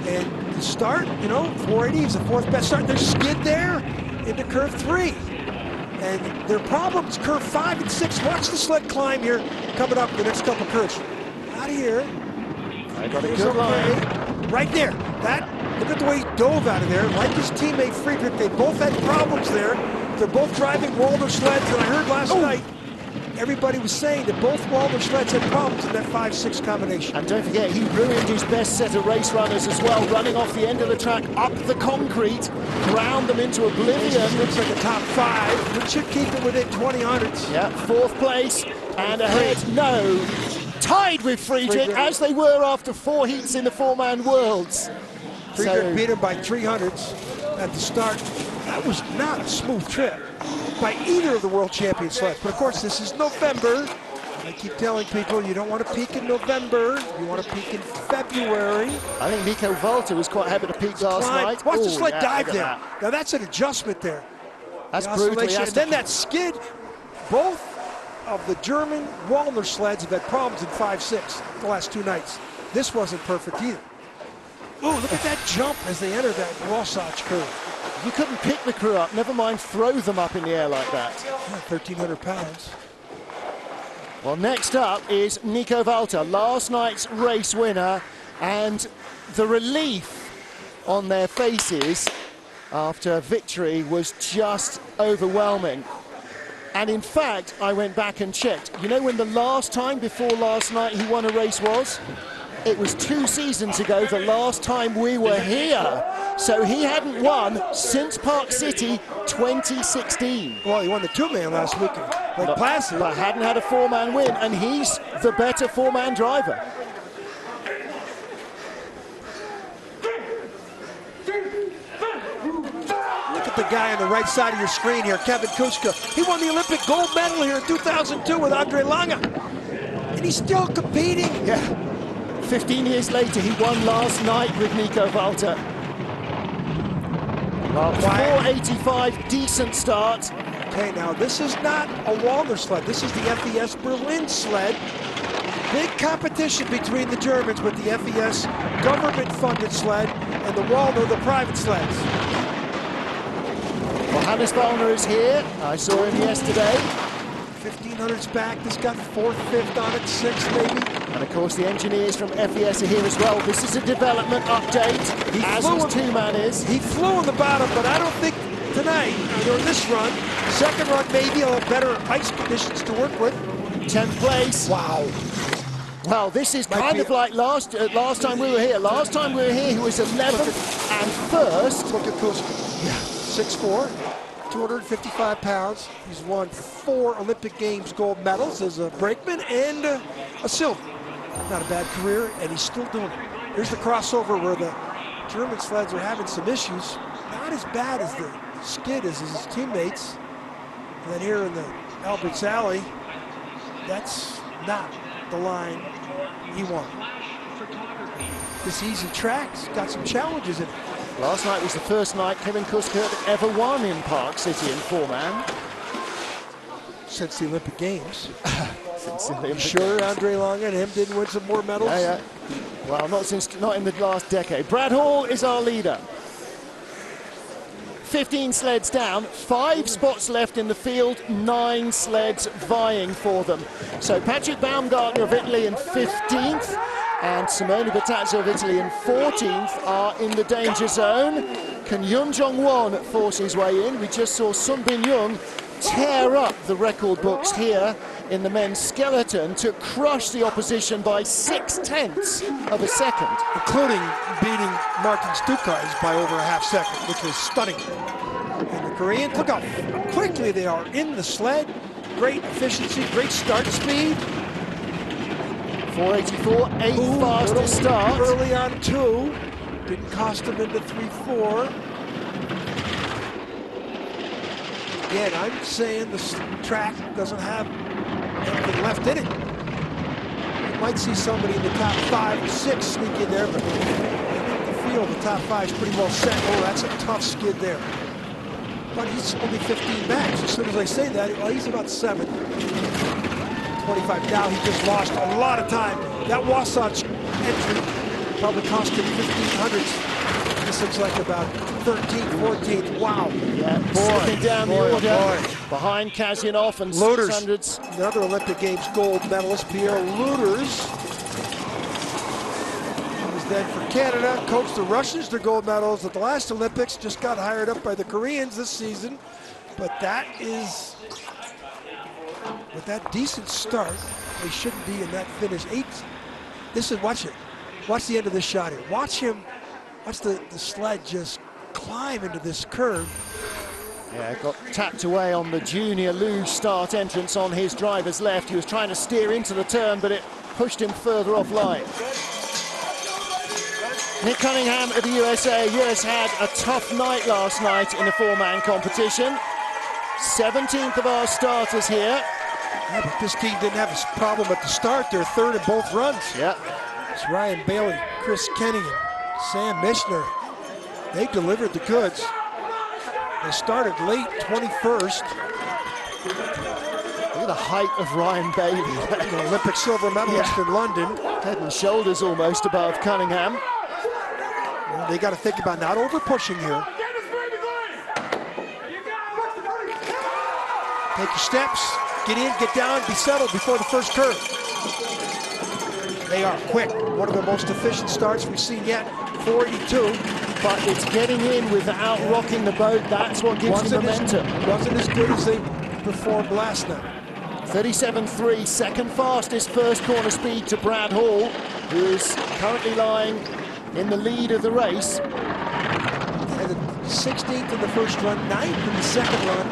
And the start, 480 is the 4th best start. There's skid there into curve 3. And their problems, curve 5 and 6. Watch the sled climb here coming up the next couple curves. Out of here. I got a good line. Right there. Look at the way he dove out of there. Like his teammate Friedrich, they both had problems there. They're both driving Walder sleds, and I heard last night everybody was saying that both Walder sleds had problems in that 5-6 combination. And don't forget, he ruined his best set of race runners as well, running off the end of the track, up the concrete, ground them into oblivion. This looks like a top 5, which should keep it within 20 hundredths. Yeah, 4th place, and ahead, tied with Friedrich, as they were after 4 heats in the 4-man worlds. Friedrich beat him by 300ths at the start. That was not a smooth trip by either of the world champion sleds. But of course, this is November. I keep telling people you don't want to peak in November. You want to peak in February. I think Nico Walter was quite happy to peak last night. Watch the sled dive there. Now that's an adjustment there. That's brutal. And then that skid. Both of the German Wallner sleds have had problems in 5-6 the last 2 nights. This wasn't perfect either. Oh, look at that jump as they enter that Wasatch curve. You couldn't pick the crew up, never mind throw them up in the air like that. 1,300 pounds. Well, next up is Nico Walter, last night's race winner, and the relief on their faces after victory was just overwhelming. And in fact, I went back and checked. You know when the last time before last night he won a race was? It was 2 seasons ago, the last time we were here. So he hadn't won since Park City 2016. Well, he won the 2-man last week, like Placid. But hadn't had a 4-man win, and he's the better 4-man driver. Look at the guy on the right side of your screen here, Kevin Kuska. He won the Olympic gold medal here in 2002 with Andre Lange. And he's still competing. Yeah. 15 years later, he won last night with Nico Walter. Well, 485, decent start. Okay, now this is not a Wallner sled. This is the FES Berlin sled. Big competition between the Germans with the FES government-funded sled and the Wallner, the private sleds. Well, Hannes Wallner is here. I saw him yesterday. 1,500s back. This got 4th, 5th on it, 6th maybe. And of course the engineers from FES are here as well. This is a development update, as his two-man is. He flew on the bottom, but I don't think tonight, or this run, second run maybe a little better ice conditions to work with. 10th place. Wow. Well, this is kind of like last time we were here. Last time we were here, he was 11th and first. Look at those. Yeah, 6'4", 255 pounds. He's won 4 Olympic Games gold medals as a brakeman and a silver. Not a bad career, and he's still doing it. Here's the crossover where the German sleds are having some issues. Not as bad as the skid as his teammates. And then here in the Alberts Alley, that's not the line he wanted. This easy track's got some challenges in it. Last night was the first night Kevin Kuska had ever won in Park City in 4-man. Since the Olympic Games. Since the Olympic Sure, Games. Andre Lange and him didn't win some more medals? Yeah. Well, not in the last decade. Brad Hall is our leader. 15 sleds down, 5 spots left in the field, 9 sleds vying for them. So Patrick Baumgartner of Italy in 15th and Simone Battazzo of Italy in 14th are in the danger zone. Can Yun Jong-won force his way in? We just saw Sun Bin Young tear up the record books here in the men's skeleton to crush the opposition by 0.6 of a second. Including beating Martin Stukays by over a half second, which was stunning. And the Koreans, look how quickly they are in the sled. Great efficiency, great start speed. 484, 8th fastest start. Early on 2, didn't cost him into 3-4. Again, I'm saying the track doesn't have anything left in it. You might see somebody in the top 5 or 6 sneak in there, but the field, the top 5 is pretty well set. Oh, that's a tough skid there. But he's only 15 max. As soon as I say that, well, he's about 7. 25 now, he just lost a lot of time. That Wasatch entry probably cost him 1,500. This looks like about 13th, 14th. Wow. Yeah, slipping down the order. Behind Kazyanov and Luters, 600s. another Olympic Games gold medalist, Pierre Luters. He was then for Canada, coached the Russians to gold medals at the last Olympics, just got hired up by the Koreans this season. But that is, with that decent start, they shouldn't be in that finish. 8th. This is, watch it. Watch the end of this shot here. Watch him, watch the sled just climb into this curve. Yeah, got tapped away on the junior luge start entrance on his driver's left. He was trying to steer into the turn, but it pushed him further offline. Nick Cunningham of the USA. US had a tough night last night in the 4-man competition. 17th of our starters here. Yeah, but this team didn't have a problem at the start. They're 3rd in both runs. Yeah. It's Ryan Bailey, Chris Kenny, and Sam Mishner. They delivered the goods. They started late, 21st. Look at the height of Ryan Bailey. An Olympic silver medalist in London. Head and shoulders almost above Cunningham. Well, they got to think about not over pushing here. Take your steps, get in, get down, be settled before the first curve. They are quick. One of the most efficient starts we've seen yet. 482. But it's getting in without rocking the boat. That's what gives them momentum. Wasn't as good as they performed last night. 37.3, second fastest first corner speed to Brad Hall, who is currently lying in the lead of the race. And 16th in the first run, 9th in the second run.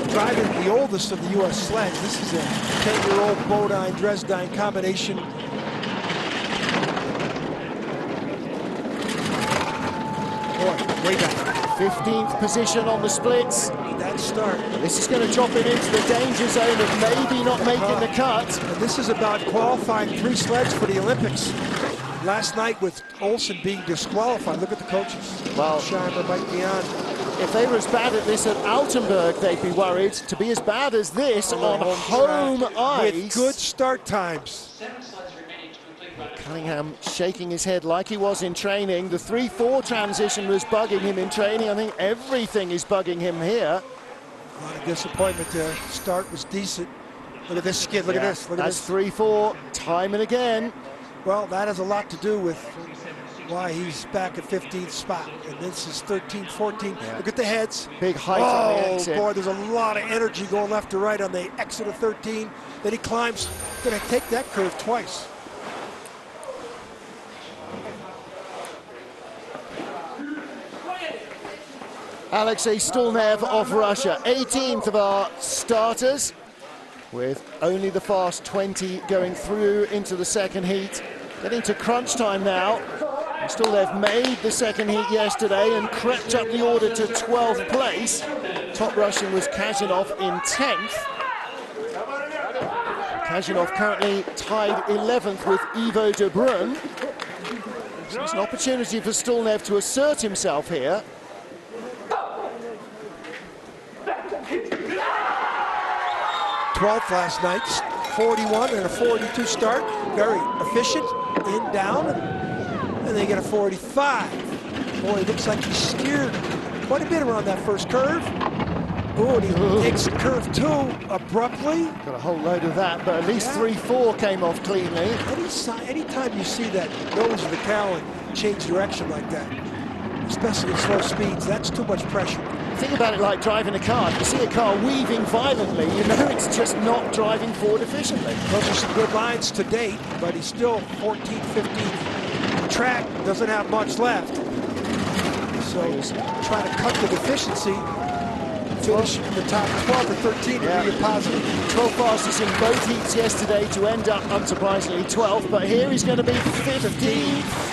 Driving the oldest of the U.S. sleds. This is a 10-year-old Bodine-Dresdine combination. Boy, way back. 15th position on the splits. That start. This is going to drop it into the danger zone of maybe not making the cut. And this is about qualifying 3 sleds for the Olympics. Last night with Olsen being disqualified. Look at the coaches. Well, Scheimer might be on. If they were as bad at this at Altenburg, they'd be worried. To be as bad as this on home ice. With good start times. Cunningham shaking his head like he was in training. The 3-4 transition was bugging him in training. I think everything is bugging him here. A lot of disappointment there. Start was decent. Look at this skid, look at this. Look at That's this. 3-4, time and again. Well, that has a lot to do with why he's back at 15th spot. And this is 13, 14. Yeah. Look at the heads. Big height on the exit. Oh, boy, there's a lot of energy going left to right on the exit of 13. Then he climbs. Going to take that curve twice. Alexei Stulnev of Russia, 18th of our starters, with only the fast 20 going through into the second heat. Getting to crunch time now. Stulnev made the second heat yesterday and crept up the order to 12th place. Top Russian was Kazanov in 10th. Kazanov currently tied 11th with Ivo de Bruyne. So it's an opportunity for Stulnev to assert himself here. 12th last night, 41 and a 42 start. Very efficient, in, down, and they get a 45. Boy, it looks like he steered quite a bit around that first curve. Oh, and he takes curve 2 abruptly. Got a whole load of that, but at least 3-4 came off cleanly. Anytime you see that nose of the cow change direction like that, especially at slow speeds, that's too much pressure. Think about it like driving a car. If you see a car weaving violently, you know it's just not driving forward efficiently. Those are some good lines to date, but he's still 14, 15. The track doesn't have much left. So he's trying to cut the deficiency, finish in the top 12 or 13 and be a positive. 12 fastest in both heats yesterday to end up, unsurprisingly, 12th, but here he's going to be 15th.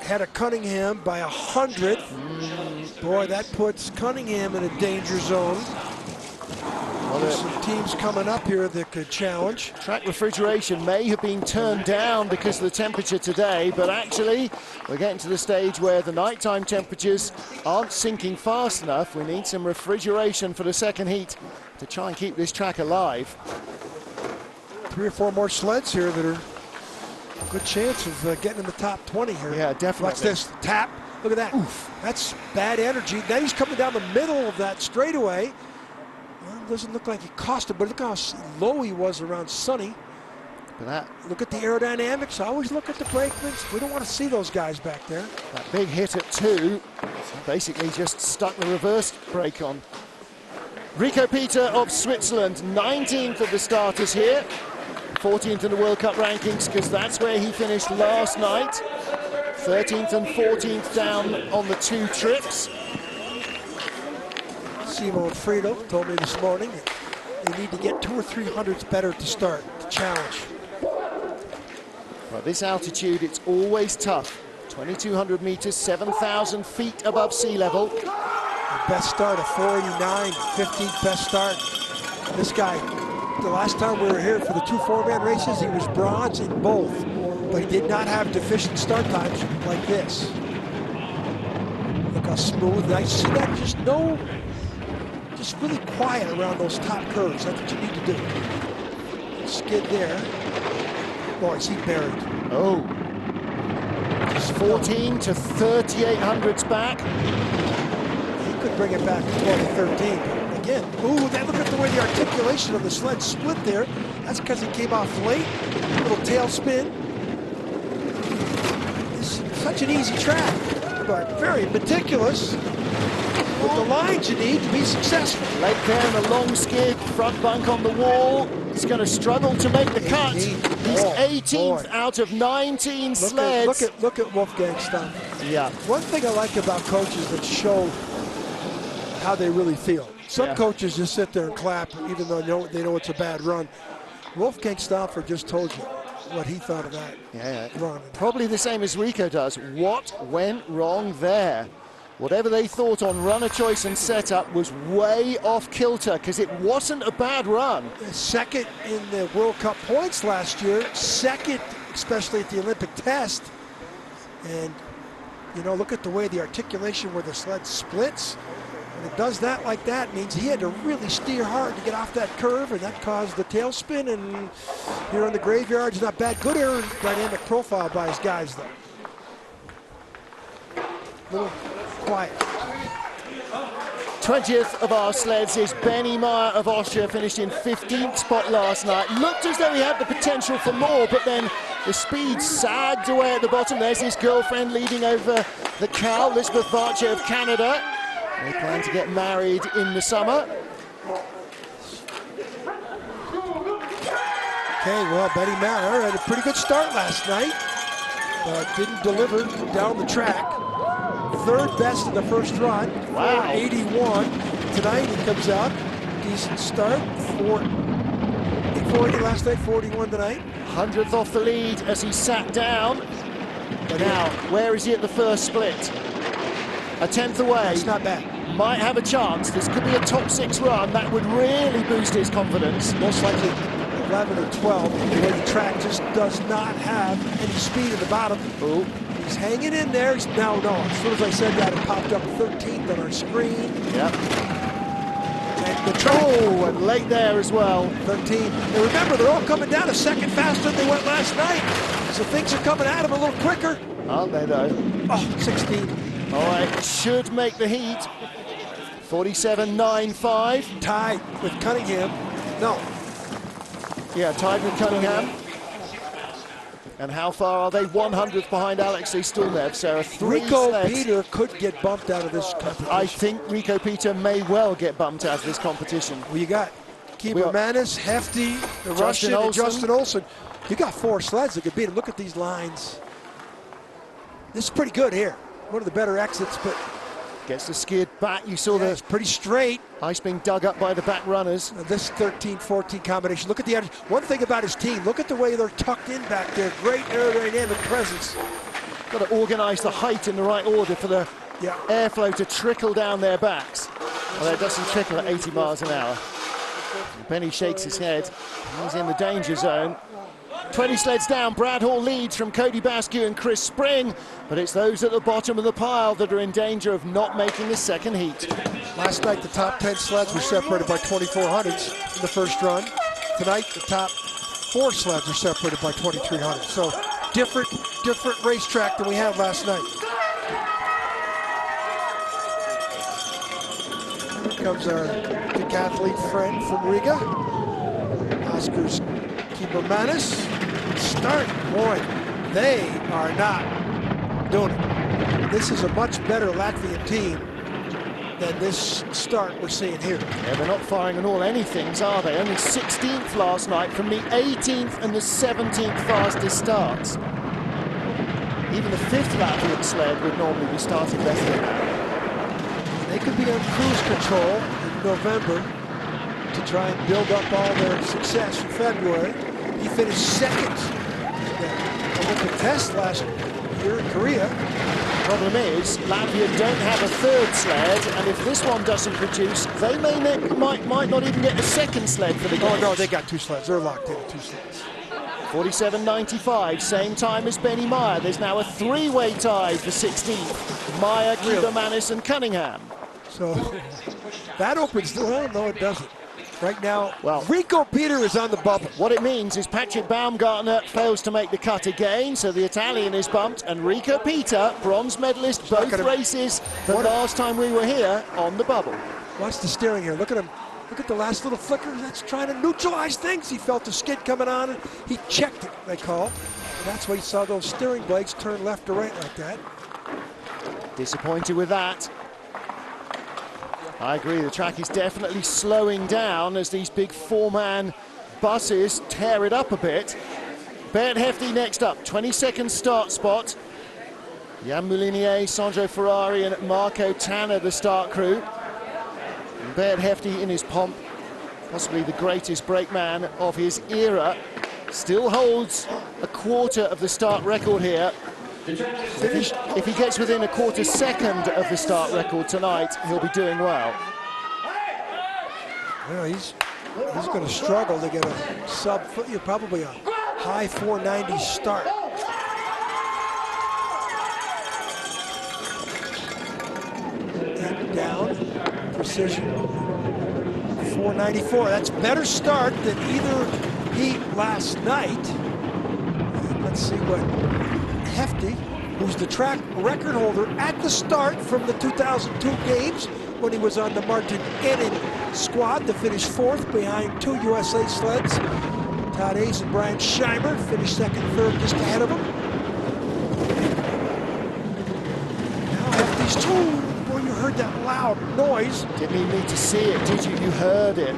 Had a Cunningham by 100. Boy, that puts Cunningham in a danger zone. Well, there's some teams coming up here that could challenge. Track refrigeration may have been turned down because of the temperature today, but actually we're getting to the stage where the nighttime temperatures aren't sinking fast enough. We need some refrigeration for the second heat to try and keep this track alive. 3 or 4 more sleds here that are a good chance of getting in the top 20 here. Yeah, definitely. Watch this tap. Look at that. Oof. That's bad energy. Now he's coming down the middle of that straightaway. Well, it doesn't look like he cost him, but look how low he was around Sonny. Look at the aerodynamics. Always look at the brakemans. We don't want to see those guys back there. That big hit at 2 basically just stuck the reverse brake on. Rico Peter of Switzerland, 19th of the starters here. 14th in the World Cup rankings because that's where he finished last night. 13th and 14th down on the 2 trips. Simo and Frito told me this morning that they need to get 2 or 300s better to start, to challenge. Well, this altitude, it's always tough. 2,200 meters, 7,000 feet above sea level. The best start of 489, 15th best start. This guy, the last time we were here for the 2 4-man races, he was bronze in both, but he did not have deficient start times like this. Look how smooth, nice. See that? Just really quiet around those top curves. That's what you need to do. Skid there. Boy, is he buried. Oh. Just 14 to 3,800s back. He could bring it back to 12 to 13. Again, ooh, look at the way the articulation of the sled split there. That's because he came off late. Little tail spin. It's such an easy track, but very meticulous with the lines you need to be successful. Late there in the long skid, front bunk on the wall. He's going to struggle to make the cut. He's 18th out of 19 sleds. Look at Wolfgang's stuff. Yeah. One thing I like about coaches that show how they really feel. Some coaches just sit there and clap, even though they know it's a bad run. Wolfgang Stauffer just told you what he thought of that run. Probably the same as Rico does. What went wrong there? Whatever they thought on runner choice and setup was way off kilter because it wasn't a bad run. Second in the World Cup points last year, second especially at the Olympic test. And, you know, look at the way the articulation where the sled splits. When it does that like that, means he had to really steer hard to get off that curve, and that caused the tailspin. And here in the graveyard, it's not bad. Good aerodynamic profile by his guys, though. Little quiet. 20th of our sleds is Benny Meyer of Austria, finished in 15th spot last night. Looked as though he had the potential for more, but then the speed sagged away at the bottom. There's his girlfriend leading over the cow, Lisbeth Varche of Canada. They plan to get married in the summer. Okay, well, Benny Meyer had a pretty good start last night, but didn't deliver down the track. Third best in the first run, wow. 481. Tonight he comes out, decent start, 480 last night, 41 tonight. 100th off the lead as he sat down. But now, where is he at the first split? A 10th away. That's not bad. Might have a chance. This could be a top 6 run. That would really boost his confidence. Most likely 11 or 12. The track just does not have any speed at the bottom. Ooh. He's hanging in there. He's now, no, as soon as I said that, it popped up 13th on our screen. Yep. And the track, and late there as well. 13. And remember, they're all coming down a second faster than they went last night. So things are coming at them a little quicker. Aren't they, though? Oh, 16. All right, should make the heat. 47.95. Tied with Cunningham. No. Yeah, tied with Cunningham. And how far are they? 100th behind Alexei Stulnev. So Rico Peter could get bumped out of this competition. I think Rico Peter may well get bumped out of this competition. Well, you got Keeper Manis, Hefty, the Russian, and Justin Olsen. You got 4 sleds that could beat him. Look at these lines. This is pretty good here. One of the better exits, but gets the skid back. You saw it's pretty straight. Ice being dug up by the back runners. This 13-14 combination. Look at the one thing about his team. Look at the way they're tucked in back there. Great aerodynamic presence. Got to organize the height in the right order for the airflow to trickle down their backs. Well, it doesn't trickle at 80 miles an hour. Benny shakes his head. He's in the danger zone. 20 sleds down. Brad Hall leads from Cody Basque and Chris Spring, but it's those at the bottom of the pile that are in danger of not making the second heat. Last night, the top 10 sleds were separated by 2,400s in the first run. Tonight, the top 4 sleds are separated by 2,300. So different racetrack than we had last night. Here comes our decathlete friend from Riga. Oscar's Keeper Manis. Start, boy, they are not doing it. This is a much better Latvian team than this start we're seeing here. Yeah, they're not firing on all anythings, are they? Only 16th last night from the 18th and the 17th fastest starts. Even the 5th Latvian sled would normally be starting better than that. They could be on cruise control in November to try and build up all their success in February. He finished second in the Olympic test last year in Korea. Problem is, Latvia don't have a 3rd sled, and if this one doesn't produce, they might not even get a 2nd sled for the game. Oh no, they got 2 sleds. They're locked in at 2 sleds. 47.95, same time as Benny Meyer. There's now a 3-way tie for 16th. Meyer, Keeper Manis, and Cunningham. So that opens the well, no, it doesn't. Right now, well, Rico Peter is on the bubble. What it means is Patrick Baumgartner fails to make the cut again, so the Italian is bumped, and Rico Peter, bronze medalist both races the last time we were here, on the bubble. Watch the steering here. Look at him. Look at the last little flicker. That's trying to neutralize things. He felt the skid coming on, and he checked it, they call. And that's why you saw those steering blades turn left to right like that. Disappointed with that. I agree, the track is definitely slowing down as these big 4-man buses tear it up a bit. Bert Hefty next up, 22nd start spot. Jan Moulinier, Sandro Ferrari and Marco Tanner, the start crew. And Bert Hefty in his pomp, possibly the greatest brakeman of his era, still holds a quarter of the start record here. If he gets within a quarter second of the start record tonight, he'll be doing well. Well, he's going to struggle to get a probably a high 490 start. And down, precision, 494. That's better start than either heat last night. And let's see what Hefty, who's the track record holder at the start from the 2002 games, when he was on the Martin Inning squad to finish 4th behind 2 USA sleds. Todd Hayes and Brian Scheimer finished 2nd and 3rd just ahead of him. Now Hefty's two. Boy, you heard that loud noise. Didn't even need to see it, did you? You heard it.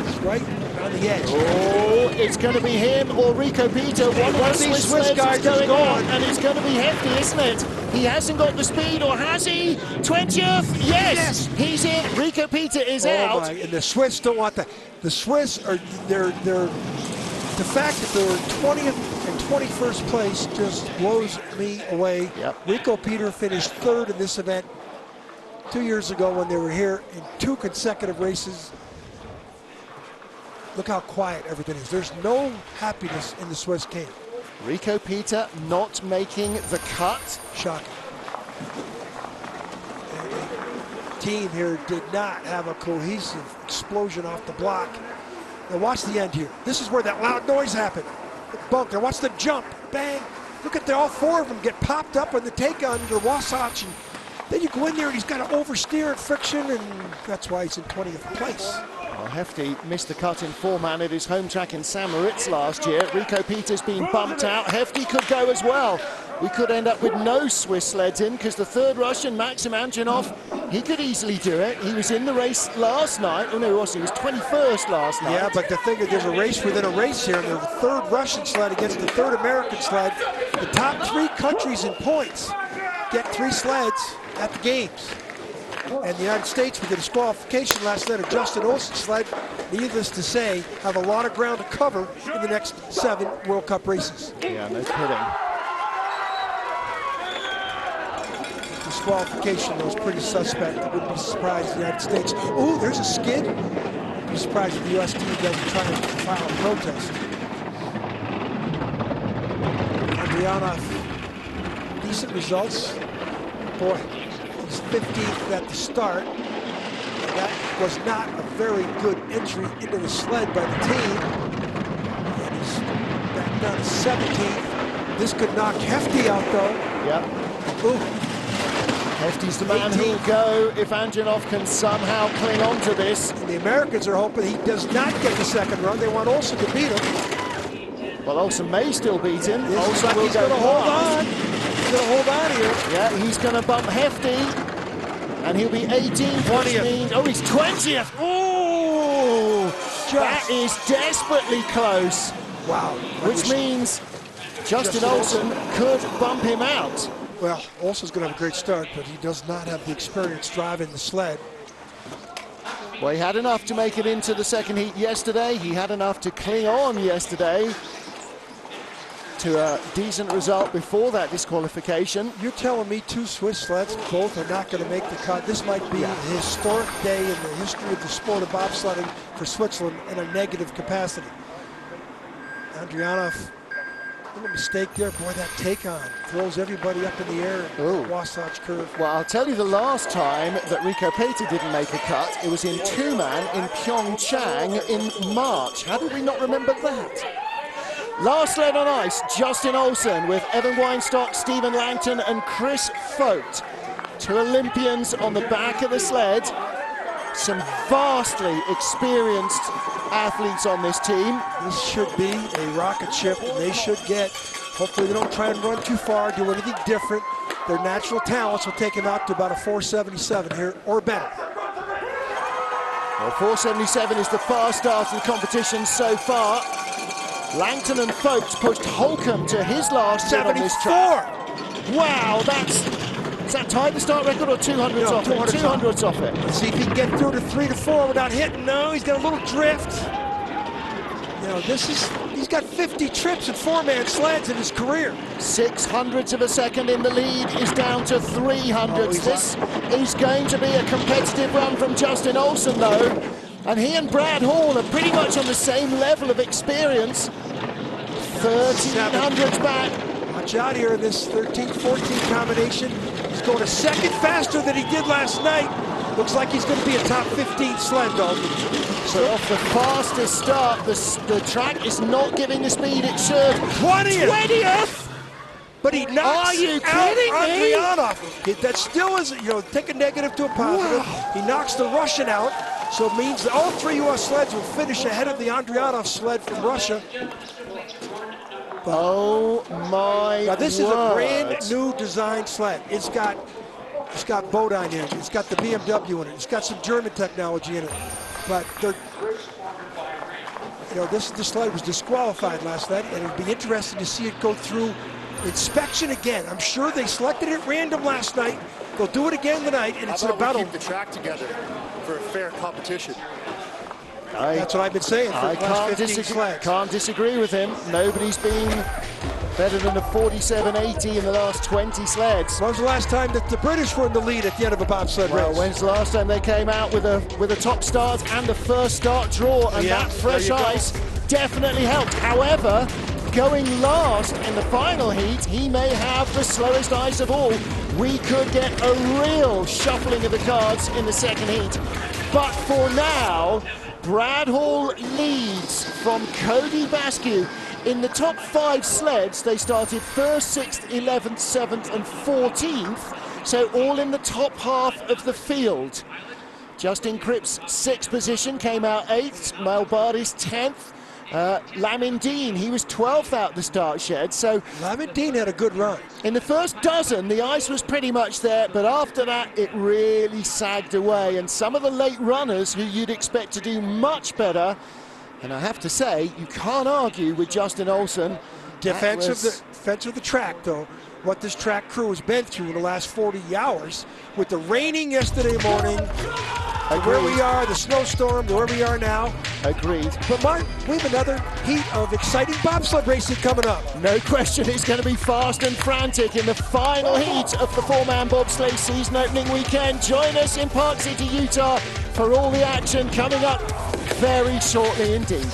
It's right on the edge. Oh, it's going to be him or Rico Peter. One of these Swiss guys is going on, and it's going to be Hefty, isn't it? He hasn't got the speed, or has he? 20th? Yes! He's in. Rico Peter is out. And the Swiss don't want that. The Swiss are, the fact that they're 20th and 21st place just blows me away. Yep. Rico Peter finished 3rd in this event 2 years ago when they were here in 2 consecutive races. Look how quiet everything is. There's no happiness in the Swiss camp. Rico Peter not making the cut. Shocking. The team here did not have a cohesive explosion off the block. Now watch the end here. This is where that loud noise happened. The bump there. Watch the jump. Bang. Look at all 4 of them get popped up on the take on the Wasatch. And then you go in there and he's got to oversteer at friction, and that's why he's in 20th place. Well, Hefty missed the cut in 4-man at his home track in St. Moritz last year. Rico Peter's been bumped out. Hefty could go as well. We could end up with no Swiss sleds in, because the 3rd Russian, Maxim Anjanov, he could easily do it. He was in the race last night. Oh no, he wasn't. He was 21st last night. Yeah, but the thing is, there's a race within a race here. There's the 3rd Russian sled against the 3rd American sled. The top 3 countries in points get 3 sleds at the games. And the United States, with the disqualification last night of Justin Olsen's sled, needless to say, have a lot of ground to cover in the next 7 World Cup races. Yeah, no kidding. Disqualification was pretty suspect. I wouldn't be surprised if the United States. Oh, there's a skid. I'd be surprised if the U.S. team doesn't try and file a protest. Andrianov, decent results. Boy, he's 15th at the start. That was not a very good entry into the sled by the team. And he's back down to 17th. This could knock Hefty out, though. Yep. Ooh. Hefty's the man who will go if Anjanov can somehow cling on to this. And the Americans are hoping he does not get the 2nd run. They want Olsen to beat him. Well, Olsen may still beat him. Olsen like he's going to hold on. He's going to hold on here. Yeah, he's going to bump Hefty. And he'll be 18th. 20th. Oh, he's 20th. Ooh! That is desperately close. Wow. Which means Justin Olsen could bump him out. Well, Olsen's going to have a great start, but he does not have the experience driving the sled. Well, he had enough to make it into the 2nd heat yesterday. He had enough to cling on yesterday to a decent result before that disqualification. You're telling me 2 Swiss sleds, both are not going to make the cut. This might be a historic day in the history of the sport of bobsledding for Switzerland in a negative capacity. Andrianov, a little mistake there. Boy, that take-on throws everybody up in the air. Wasatch curve. Well, I'll tell you the last time that Rico Peter didn't make a cut, it was in 2-man in Pyeongchang in March. How did we not remember that? Last sled on ice, Justin Olsen with Evan Weinstock, Stephen Langton and Chris Fogt. 2 Olympians on the back of the sled. Some vastly experienced athletes on this team. This should be a rocket ship, and they should get, hopefully they don't try and run too far, do anything different. Their natural talents will take them out to about a 477 here, or better. Well, 477 is the fast start of the competition so far. Langton and Fogt pushed Holcomb to his last 74. on this track. Wow, is that tied the start record or 200s off it? 200s off it. Let's see if he can get through to 3 to 4 without hitting. No, he's got a little drift. You know, he's got 50 trips in 4-man sleds in his career. 600ths of a second in the lead is down to 300ths. This is going to be a competitive run from Justin Olsen, though. And he and Brad Hall are pretty much on the same level of experience. 1300s back. Watch out here in this 13-14 combination. He's going a 2nd faster than he did last night. Looks like he's going to be a top 15 sled, dog. So off the fastest start, the track is not giving the speed it should. 20th! but he knocks Are you out kidding me? Andrianov. That still is, take a negative to a positive. Wow. He knocks the Russian out, so it means that all 3 U.S. sleds will finish ahead of the Andrianov sled from Russia. Oh my Now this word. is a brand new design sled. It's got Bodium in it. It's got the BMW in it. It's got some German technology in it. But this sled was disqualified last night, and it'd be interesting to see it go through inspection again. I'm sure they selected it at random last night. They'll do it again tonight, and it's in a battle. Keep the track together for a fair competition. That's what I've been saying for I the last 15 sleds. Can't disagree with him. Nobody's been better than a 47.80 in the last 20 sleds. When was the last time that the British were in the lead at the end of a bobsled race? Well, when's the last time they came out with a top start and a first start draw, and that fresh ice definitely helped. However, going last in the final heat, he may have the slowest ice of all. We could get a real shuffling of the cards in the second heat. But for now, Brad Hall leads from Cody Basque. In the top 5 sleds, they started 1st, 6th, 11th, 7th, and 14th, so all in the top half of the field. Justin Cripp's 6th position came out 8th, Malbari's 10th. Lamin Dean, he was 12th out the start shed. So Lamin Dean had a good run. In the first dozen, the ice was pretty much there, but after that, it really sagged away. And some of the late runners who you'd expect to do much better, and I have to say, you can't argue with Justin Olsen. Defense of the track, though, what this track crew has been through in the last 40 hours, with the raining yesterday morning, where we are, the snowstorm, where we are now. Agreed. But Mark, we have another heat of exciting bobsled racing coming up. No question, it's going to be fast and frantic in the final heat of the 4-man bobsleigh season opening weekend. Join us in Park City, Utah for all the action coming up very shortly indeed.